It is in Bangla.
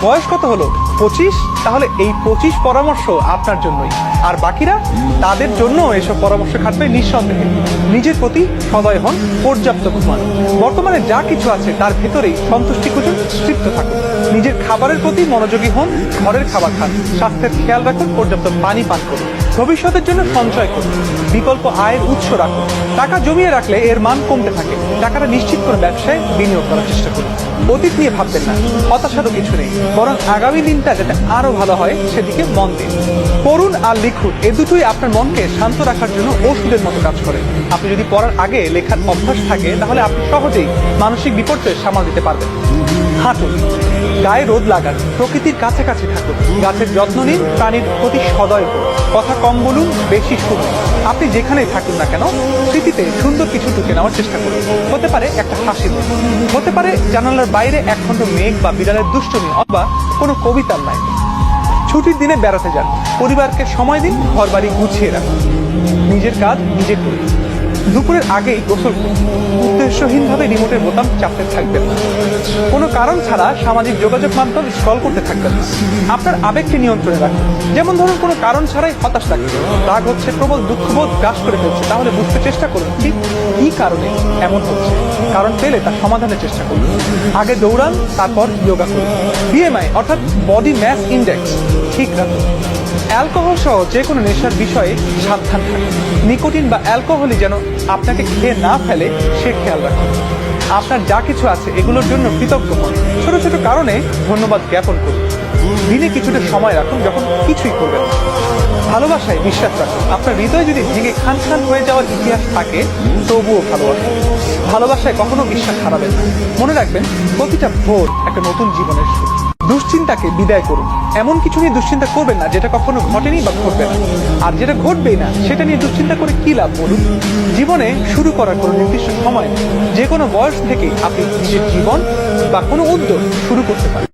বয়স কত হলো? 25। তাহলে এই 25 পরামর্শ আপনার জন্যই। আর বাকিরা তাদের জন্য এসব পরামর্শ খাটবে নিঃসন্দেহে। নিজের প্রতি সদয় হন, পর্যাপ্ত ঘুমান। বর্তমানে যা কিছু আছে তার ভেতরেই সন্তুষ্টি খুঁজুন, তৃপ্ত থাকুন। নিজের খাবারের প্রতি মনোযোগী হন, ঘরের খাবার খান, স্বাস্থ্যের খেয়াল রাখুন, পর্যাপ্ত পানি পান করুন। ভবিষ্যতের জন্য সঞ্চয় করুন, বিকল্প আয়ের উৎস রাখুন। টাকা জমিয়ে রাখলে এর মান কমতে থাকে। টাকাটা নিশ্চিত করে ব্যবসায় বিনিয়োগ করার চেষ্টা করুন। অতীত নিয়ে ভাববেন না, হতাশারও কিছু নেই, বরং আগামী দিনটা যাতে আরো ভালো হয় সেদিকে মন দিন। পড়ুন আর লিখুন, এ দুটোই আপনার মনকে শান্ত রাখার জন্য ওষুধের মতো কাজ করে। আপনি যদি পড়ার আগে লেখার অভ্যাস থাকে তাহলে আপনি সহজেই মানসিক বিপর্যয় সামাল দিতে পারবেন। হাঁটুন, গায়ে রোদ লাগান, প্রকৃতির কাছাকাছি থাকুন, গাছের যত্ন নিন, প্রাণীর প্রতি সদয় হন। কথা কম বলুন, বেশি শুনুন। আপনি যেখানেই থাকুন না কেন স্মৃতিতে সুন্দর কিছু ঢুকে নেওয়ার চেষ্টা করুন। হতে পারে একটা হাসি মুখ, হতে পারে জানালার বাইরে একখণ্ড মেঘ বা বিড়ালের দুষ্টুমি, অথবা কোনো কবিতার লাইন। ছুটির দিনে বেড়াতে যান, পরিবারকে সময় দিন, ঘরবাড়ি গুছিয়ে রাখুন। নিজের কাজ নিজে করুন। দুপুরের আগেই গোসল করুন। উদ্দেশ্যহীনভাবে রিমোটের বোতাম চাপতে থাকবেন না। কোনো কারণ ছাড়া সামাজিক যোগাযোগ মাধ্যম স্ক্রল করতে থাকবেন না। আপনার আবেগকে নিয়ন্ত্রণে রাখুন। যেমন ধরুন, কোনো কারণ ছাড়াই হতাশ লাগছে, রাগ হচ্ছে, প্রবল দুঃখবোধ গ্রাস করে ফেলছে, তাহলে বুঝতে চেষ্টা করুন ঠিক কি কারণে এমন হচ্ছে। কারণ পেলে তার সমাধানের চেষ্টা করুন। আগে দৌড়ান, তারপর যোগা করুন। বিএমআই অর্থাৎ বডি ম্যাস ইন্ডেক্স ঠিক রাখুন। অ্যালকোহল সহ যে কোনো নেশার বিষয়ে সাবধান থাকুন। নিকোটিন বা অ্যালকোহলই যেন আপনাকে খেয়ে না ফেলে সে খেয়াল রাখুন। আপনার যা কিছু আছে এগুলোর জন্য কৃতজ্ঞ হন। ছোট ছোট কারণে ধন্যবাদ জ্ঞাপন করুন। দিনে কিছুটা সময় রাখুন যখন কিছুই করবেন না। ভালোবাসায় বিশ্বাস রাখুন। আপনার হৃদয় যদি ভেঙে খান খান হয়ে যাওয়ার ইতিহাস থাকে তবুও ভালোবাসুন। ভালোবাসায় কখনো বিশ্বাস হারাবেন না। মনে রাখবেন, প্রতিটা ভোর একটা নতুন জীবনের শুরু। দুশ্চিন্তাকে বিদায় করুন। এমন কিছু নিয়ে দুশ্চিন্তা করবেন না যেটা কখনো ঘটেনি বা ঘটবে না। আর যেটা ঘটবেই না সেটা নিয়ে দুশ্চিন্তা করে কি লাভ বলুন? জীবনে শুরু করার কোনো নির্দিষ্ট সময় নেই। যে কোনো বয়স থেকেই আপনি নিজের জীবন বা কোনো উদ্যোগ শুরু করতে পারেন।